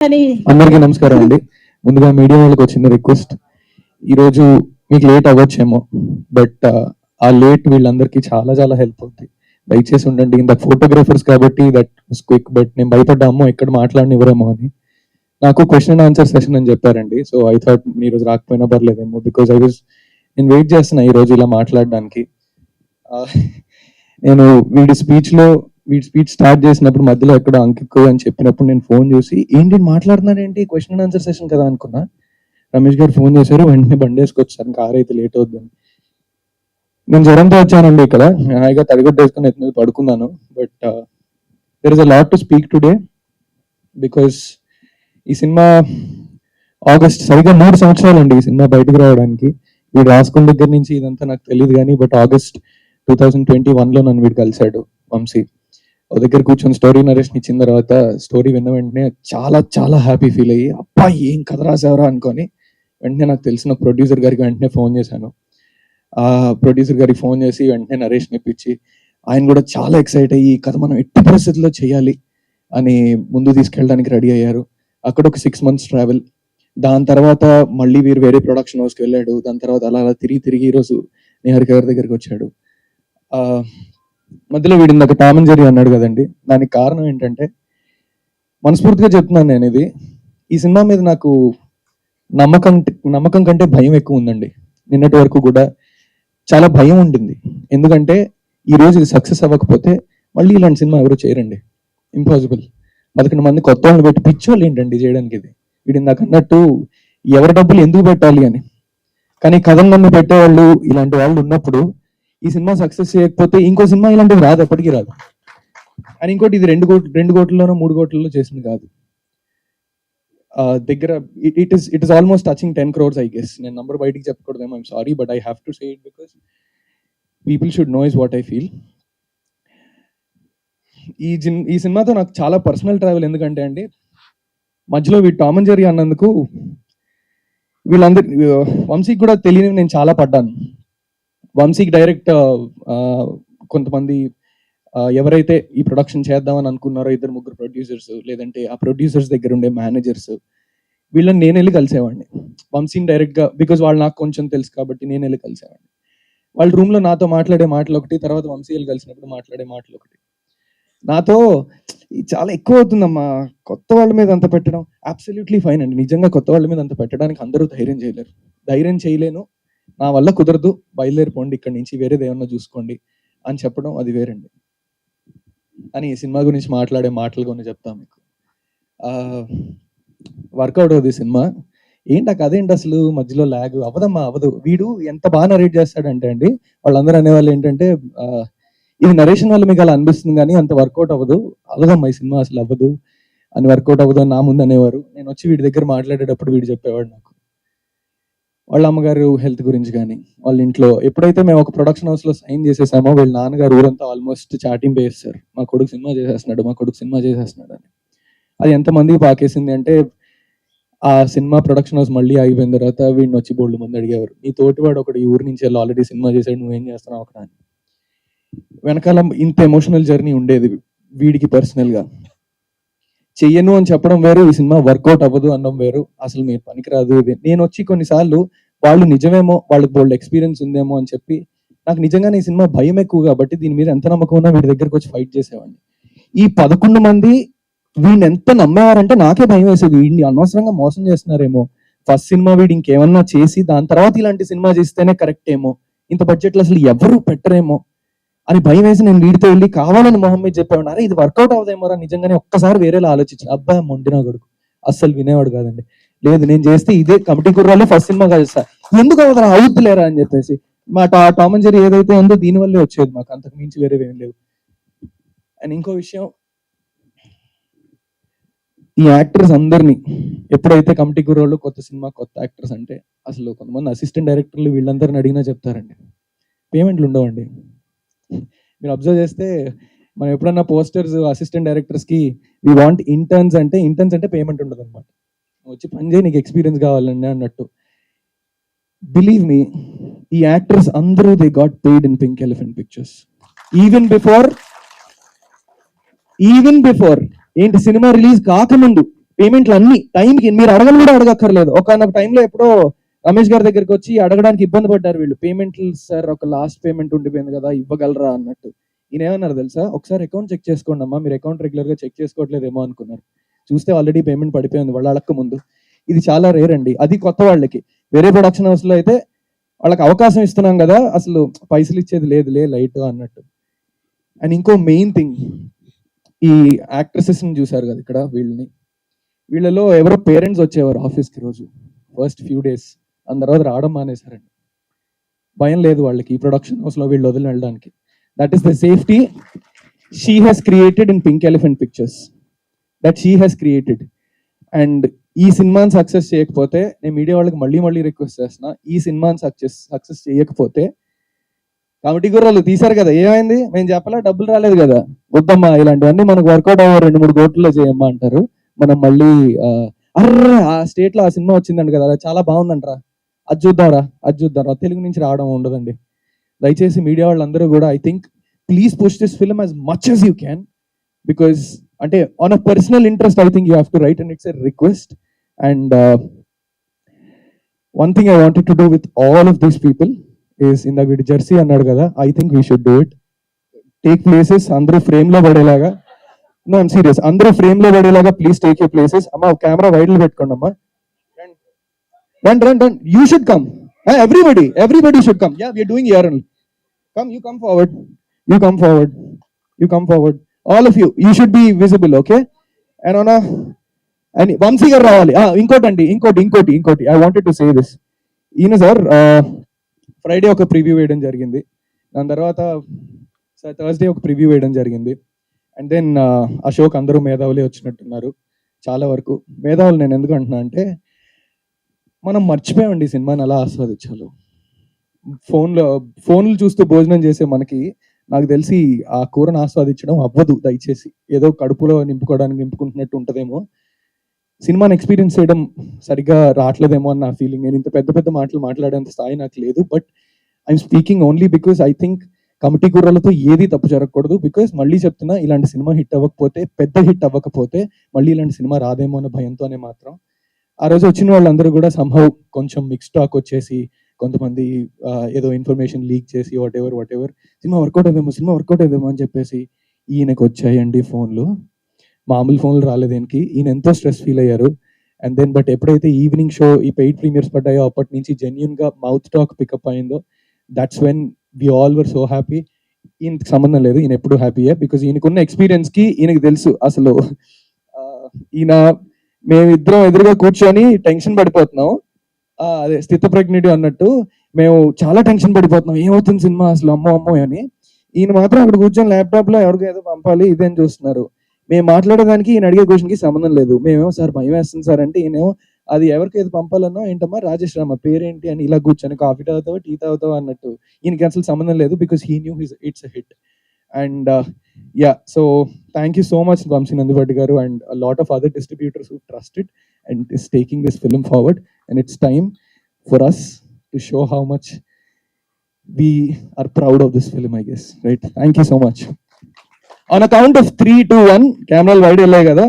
అందరికీ నమస్కారం అండి. ముందుగా మీడియా వాళ్ళకి వచ్చిన రిక్వెస్ట్, ఈరోజు మీకు లేట్ అవ్వచ్చేమో, బట్ ఆ లేట్ వీళ్ళందరికీ చాలా చాలా హెల్ప్ అవుతుంది. దయచేసి ఉండండి. ఇంత ఫోటోగ్రాఫర్స్ కాబట్టి దట్ క్విక్, బట్ నేను భయపడ్డామో ఎక్కడ మాట్లాడనివ్వరేమో అని. నాకు క్వశ్చన్ అండ్ ఆన్సర్ సెషన్ అని చెప్పారండి. సో ఐ థాట్ ఈ రోజు రాకపోయినా పర్లేదేమో, బికాజ్ నేను వెయిట్ చేస్తున్నా ఈ రోజు ఇలా మాట్లాడడానికి. నేను వీడి స్పీచ్ స్టార్ట్ చేసినప్పుడు మధ్యలో ఎక్కడ అంకిక్ అని చెప్పినప్పుడు నేను ఫోన్ చూసి ఏంటి మాట్లాడుతున్నాడు ఏంటి, క్వశ్చన్ అండ్ ఆన్సర్ సెషన్ కదా అనుకున్నా. రమేష్ గారు ఫోన్ చేశారు, వెంటనే బండి వేసుకొచ్చాను, కార్ అయితే లేట్ అవుద్దని. నేను జ్వరంతో వచ్చానండి, ఇక్కడ హాయిగా తడిగొట్టేసుకుని ఎత్తి మీద పడుకున్నాను. But there is a lot to speak today, because ఈ సినిమా ఆగస్ట్ సరిగ్గా 3 సంవత్సరాలు అండి ఈ సినిమా బయటకు రావడానికి. వీడు రాసుకున్న దగ్గర నుంచి ఇదంతా నాకు తెలియదు కానీ, బట్ ఆగస్ట్ 2021లో నన్ను వీడు కలిశాడు వంశీ. దగ్గర కూర్చొని స్టోరీ నరేషన్ ఇచ్చిన తర్వాత స్టోరీ విన్న వెంటనే చాలా చాలా హ్యాపీ ఫీల్ అయ్యి, అబ్బా ఏం కథ రాసేవరా అనుకొని వెంటనే నాకు తెలిసిన ప్రొడ్యూసర్ గారికి వెంటనే ఫోన్ చేశాను. ఆ ప్రొడ్యూసర్ గారికి ఫోన్ చేసి వెంటనే నరేషన్ ఇప్పించి, ఆయన కూడా చాలా ఎక్సైట్ అయ్యి ఈ కథ మనం ఎట్టి పరిస్థితుల్లో చేయాలి అని ముందు తీసుకెళ్ళడానికి రెడీ అయ్యారు. అక్కడ ఒక 6 months ట్రావెల్. దాని తర్వాత మళ్ళీ వీరు వేరే ప్రొడక్షన్ హౌస్కి వెళ్ళాడు. దాని తర్వాత అలా అలా తిరిగి ఈరోజు నిహారిక గారి దగ్గరికి వచ్చాడు. మధ్యలో వీడి ఇందాక టామ్ అండ్ జెర్రీ అన్నాడు కదండి, దానికి కారణం ఏంటంటే, మనస్ఫూర్తిగా చెప్తున్నాను నేను ఇది, ఈ సినిమా మీద నాకు నమ్మకం కంటే భయం ఎక్కువ ఉందండి. నిన్నటి వరకు కూడా చాలా భయం ఉండింది. ఎందుకంటే ఈ రోజు ఇది సక్సెస్ అవ్వకపోతే మళ్ళీ ఇలాంటి సినిమా ఎవరు చేయరండి, ఇంపాసిబుల్. 11 మంది కొత్త వాళ్ళు పెట్టి పిచ్చోళ్ళు ఏంటండి చేయడానికి ఇది. వీడి ఇందాక అన్నట్టు ఎవరి డబ్బులు ఎందుకు పెట్టాలి అని. కానీ కథను నన్ను పెట్టేవాళ్ళు ఇలాంటి వాళ్ళు ఉన్నప్పుడు ఈ సినిమా సక్సెస్ చేయకపోతే ఇంకో సినిమా ఇలాంటివి రాదు, ఎప్పటికీ రాదు. అని ఇంకోటి, ఇది 2 కోట్లలోనో 3 కోట్లలో చేసింది కాదు. దగ్గర it is almost touching 10 crores I guess. నేను నంబర్ బయటికి చెప్పకూడదేమో, I'm sorry, but I have to say it because people should know is what I feel. ఈ సినిమాతో నాకు చాలా పర్సనల్ ట్రావెల్. ఎందుకంటే అండి, మధ్యలో టామ్ అండ్ జెర్రీ అన్నందుకు వీళ్ళందరి వంశీకి కూడా తెలియని నేను చాలా పడ్డాను. వంశీకి డైరెక్ట్ కొంతమంది ఎవరైతే ఈ ప్రొడక్షన్ చేద్దామని అనుకున్నారో 2-3 ప్రొడ్యూసర్స్, లేదంటే ఆ ప్రొడ్యూసర్స్ దగ్గర ఉండే మేనేజర్స్, వీళ్ళని నేను వెళ్ళి కలిసేవాడిని వంశీని డైరెక్ట్గా. బికాజ్ వాళ్ళు నాకు కొంచెం తెలుసు కాబట్టి నేను వెళ్ళి కలిసేవాడిని. వాళ్ళ రూమ్లో నాతో మాట్లాడే మాటలు ఒకటి, తర్వాత వంశీ వెళ్ళి కలిసినప్పుడు మాట్లాడే మాటలు ఒకటి. నాతో చాలా ఎక్కువ అవుతుందమ్మా కొత్త వాళ్ళ మీద అంత పెట్టడం. అబ్సల్యూట్లీ ఫైన్ అండి, నిజంగా కొత్త వాళ్ళ మీద అంత పెట్టడానికి అందరూ ధైర్యం చేయలేను, నా వల్ల కుదరదు, బయలుదేరిపోండి ఇక్కడి నుంచి, వేరేది ఏమన్నా చూసుకోండి అని చెప్పడం అది వేరండి. అని ఈ సినిమా గురించి మాట్లాడే మాటలు కొన్ని చెప్తాను మీకు. వర్కౌట్ అవుతుంది సినిమా. ఏంటి అదేంటి అసలు మధ్యలో ల్యాగ్ అవ్వదు. వీడు ఎంత బాగా నరేట్ చేస్తాడంటే అండి, వాళ్ళందరూ అనేవాళ్ళు ఏంటంటే, ఇది నరేషన్ వల్ల మీకు అలా అనిపిస్తుంది కానీ అంత వర్కౌట్ అవ్వదమ్మా ఈ సినిమా అసలు అవ్వదు అని, వర్కౌట్ అవ్వదు అని నా ముందు అనేవారు. నేను వచ్చి వీడి దగ్గర మాట్లాడేటప్పుడు వీడు చెప్పేవాడు నాకు వాళ్ళ అమ్మగారు హెల్త్ గురించి కానీ, వాళ్ళ ఇంట్లో ఎప్పుడైతే మేము ఒక ప్రొడక్షన్ హౌస్లో సైన్ చేసేసామో, వీళ్ళ నాన్నగారు ఊరంతా ఆల్మోస్ట్ చాటింపు వేస్తారు, మా కొడుకు సినిమా చేసేస్తున్నాడు అని. అది ఎంతమందికి పాకేసింది అంటే, ఆ సినిమా ప్రొడక్షన్ హౌస్ మళ్ళీ అయిపోయిన తర్వాత వీడిని వచ్చి బోల్డ్ మంది అడిగేవారు, నీ తోటివాడు ఒకటి ఈ ఊరి నుంచి వెళ్ళి ఆల్రెడీ సినిమా చేశాడు, నువ్వేం చేస్తున్నావు అక్కడ అని. వెనకాల ఇంత ఎమోషనల్ జర్నీ ఉండేది వీడికి పర్సనల్గా. చెయ్యను అని చెప్పడం వేరు, ఈ సినిమా వర్కౌట్ అవ్వదు అనడం వేరు. అసలు మీరు పనికిరాదు ఇది. నేను వచ్చి కొన్నిసార్లు వాళ్ళు నిజమేమో, వాళ్ళకి బోల్డ్ ఎక్స్పీరియన్స్ ఉందేమో అని చెప్పి, నాకు నిజంగానే ఈ సినిమా భయం ఎక్కువ కాబట్టి దీని మీద ఎంత నమ్మకం ఉన్నా వీడి దగ్గరకు వచ్చి ఫైట్ చేసేవాడిని. ఈ 11 మంది వీడిని ఎంత నమ్మేవారంటే నాకే భయం వేసేది, వీడిని అనవసరంగా మోసం చేస్తున్నారేమో, ఫస్ట్ సినిమా వీడు ఇంకేమన్నా చేసి దాని తర్వాత ఇలాంటి సినిమా చేస్తేనే కరెక్ట్ ఏమో, ఇంత బడ్జెట్లో అసలు ఎవరు పెట్టరేమో అని భయం వేసి నేను వీడితో వెళ్ళి కావాలని మొహం మీద చెప్పేవాడు, అరే ఇది వర్కౌట్ అవుదేమోరా నిజంగానే, ఒక్కసారి వేరేలా ఆలోచించాను. అబ్బాయి మొండినా కొడుకు అస్సలు వినేవాడు కాదండి. లేదు నేను చేస్తే ఇదే కమిటీ కుర్రాలో ఫస్ట్ సినిమా చేస్తా, ఎందుకు అవుతారా అవుతులేరా అని చెప్పేసి. మా టామ్ అండ్ జెర్రీ ఏదైతే ఉందో దీనివల్లే వచ్చేది, మాకు అంతకు మించి వేరేవి ఏం లేవు. అండ్ ఇంకో విషయం, ఈ యాక్టర్స్ అందరినీ ఎప్పుడైతే కమిటీ కుర్రాళ్ళు కొత్త సినిమా కొత్త యాక్టర్స్ అంటే, అసలు కొంతమంది అసిస్టెంట్ డైరెక్టర్లు వీళ్ళందరిని అడిగినా చెప్తారండి, పేమెంట్లు ఉండవండి. మీరు అబ్జర్వ్ చేస్తే మనం ఎప్పుడన్నా పోస్టర్స్ అసిస్టెంట్ డైరెక్టర్స్కి వి వాంట్ ఇంటర్న్స్ అంటే పేమెంట్ ఉండదు అనమాట, వచ్చి పని చేయి నీకు ఎక్స్పీరియన్స్ కావాలండి అన్నట్టు. బిలీవ్ మీ, ఈ యాక్టర్స్ అందరూ they got paid in pink elephant pictures even before ఏంటి సినిమా రిలీజ్ కాకముందు పేమెంట్లు అన్ని టైంకి మీరు అడగని కూడా అడగక్కర్లేదు. ఒకనొక టైంలో ఎప్పుడో రమేష్ గారి దగ్గరికి వచ్చి అడగడానికి ఇబ్బంది పడ్డారు వీళ్ళు. పేమెంట్లు సార్ ఒక లాస్ట్ పేమెంట్ ఉండిపోయింది కదా, ఇవ్వగలరా అన్నట్టు. ఈయన ఏమన్నారు తెలుసా, ఒకసారి అకౌంట్ చెక్ చేసుకోండి అమ్మా, మీరు అకౌంట్ రెగ్యులర్ గా చెక్ చేసుకోవట్లేదేమో అనుకున్నారు. చూస్తే ఆల్రెడీ పేమెంట్ పడిపోయింది వాళ్ళు అడక్క ముందు. ఇది చాలా రేర్ అండి, అది కొత్త వాళ్ళకి. వేరే ప్రొడక్షన్ హౌస్ లో అయితే వాళ్ళకి అవకాశం ఇస్తున్నాం కదా, అసలు పైసలు ఇచ్చేది లేదులే లైట్ అన్నట్టు. అండ్ ఇంకో మెయిన్ థింగ్, ఈ యాక్ట్రెసెస్ ని చూసారు కదా ఇక్కడ, వీళ్ళలో ఎవరో పేరెంట్స్ వచ్చేవారు ఆఫీస్కి రోజు ఫస్ట్ ఫ్యూ డేస్, దాని తర్వాత రావడం మానేశారండి. భయం లేదు వాళ్ళకి ఈ ప్రొడక్షన్ హౌస్ లో వీళ్ళు వదిలి వెళ్ళడానికి. That is the safety she has created in pink elephant pictures, that she has created. And ఈ సినిమాని సక్సెస్ చేయకపోతే, నేను మీడియా వాళ్ళకి మళ్ళీ రిక్వెస్ట్ చేస్తున్నా, ఈ సినిమాని సక్సెస్ చేయకపోతే, కమిటీ గుర్రాలు తీశారు కదా, ఏమైంది మేము చెప్పలా, డబ్బులు రాలేదు కదా, వద్దమ్మా ఇలాంటివన్నీ మనకు వర్కౌట్ అవ్వ 2-3 కోట్లలో చేయమ్మా అంటారు. మనం మళ్ళీ అర్రే ఆ స్టేట్ లో ఆ సినిమా వచ్చిందండి కదా, చాలా బాగుందంటరా, అది చూద్దాంరా, తెలుగు నుంచి రావడం ఉండదండి. దయచేసి మీడియా వాళ్ళందరూ కూడా, I think please push this film as much as you can, because అంటే on a personal interest I think you have to right, and it's a request. And one thing I wanted to do with all of these people is, ఇందాక వీడు Jersey అన్నాడు కదా, I think we should do it. Take places, అందరూ frame లో పడేలాగా. No I'm serious, అందరూ frame లో పడేలాగా ప్లీజ్ టేక్ యూర్ ప్లేసెస్. అమ్మా కెమెరా వైడ్ లో పెట్టుకోండి అమ్మా. Run. You should come. Everybody should come. Yeah, we are doing here only. Come, you come forward. All of you should be visible, okay? And Vamsi garu ravali. Inkoti. I wanted to say this. Ina sir, Friday oka preview veyadam jarigindi. Dan tarvata Thursday oka preview veyadam jarigindi. And then Ashok andaru మేధావులే వచ్చినట్టున్నారు చాలా వరకు. మేధావులు నేను ఎందుకు అంటున్నా అంటే, మనం మర్చిపోయామండి ఈ సినిమాని అలా ఆస్వాదించాలి. ఫోన్లు చూస్తూ భోజనం చేసే మనకి, నాకు తెలిసి ఆ కూరను ఆస్వాదించడం అవ్వదు. దయచేసి ఏదో కడుపులో నింపుకుంటున్నట్టు ఉంటుందేమో, సినిమాని ఎక్స్పీరియన్స్ చేయడం సరిగ్గా రావట్లేదేమో అని నా ఫీలింగ్. నేను ఇంత పెద్ద మాటలు మాట్లాడేంత స్థాయి నాకు లేదు. But I'm speaking only because I think committee కూరలతో ఏది తప్పు జరగకూడదు. బికాస్ మళ్ళీ చెప్తున్నా, ఇలాంటి సినిమా పెద్ద హిట్ అవ్వకపోతే మళ్ళీ ఇలాంటి సినిమా రాదేమో అనే భయంతోనే మాత్రం ఆ రోజు వచ్చిన వాళ్ళందరూ కూడా సంహౌ కొంచెం మిక్స్ టాక్ వచ్చేసి, కొంతమంది ఏదో ఇన్ఫర్మేషన్ లీక్ చేసి వాట్ ఎవర్ సినిమా వర్కౌట్ అయ్యేదేమో అని చెప్పేసి ఈయనకు వచ్చాయండి ఫోన్లు. మామూలు ఫోన్లు రాలేదు ఈయనకి. ఈయన ఎంతో స్ట్రెస్ ఫీల్ అయ్యారు. అండ్ దెన్ బట్ ఎప్పుడైతే ఈవినింగ్ షో ఈ పెయిడ్ ప్రీమియర్స్ పడ్డాయో, అప్పటి నుంచి జెన్యున్ గా మౌత్ టాక్ పికప్ అయిందో, that's when we all were so happy. ఈయనకి సంబంధం లేదు, ఈయన ఎప్పుడు హ్యాపీయే. బికాస్ ఈయనకున్న ఎక్స్పీరియన్స్ కి ఈయనకి తెలుసు అసలు ఈయన, మేమిద్దరం ఎదురుగా కూర్చొని టెన్షన్ పడిపోతున్నాం. అదే స్థితప్రజ్ఞుడు అన్నట్టు మేము చాలా టెన్షన్ పడిపోతున్నాం, ఏమవుతుంది సినిమా అసలు, అమ్మో అని. ఈయన మాత్రం అక్కడ కూర్చొని ల్యాప్టాప్ లో ఎవరికి ఏదో పంపాలి ఇదేం చూస్తున్నారు. మేము మాట్లాడేదానికి ఈయన అడిగే క్వశ్చన్ కి సంబంధం లేదు. మేమేమో సార్ భయం వేస్తుంది సార్ అంటే, ఈయనేమో అది ఎవరికి ఏదో పంపాలన్నా, ఏంటమ్మా రాజేష్ రామ పేరేంటి అని ఇలా కూర్చొని కాఫీ తాగుతావా టీ తాగుతావా అన్నట్టు. ఈయనకి అసలు సంబంధం లేదు, because he knew it's a hit. And so thank you so much Vamsi Nandivadi garu and a lot of other distributors who trusted and is taking this film forward, and it's time for us to show how much we are proud of this film, I guess, right? Thank you so much. On a count of 3, 2, 1 camera wide alle kada,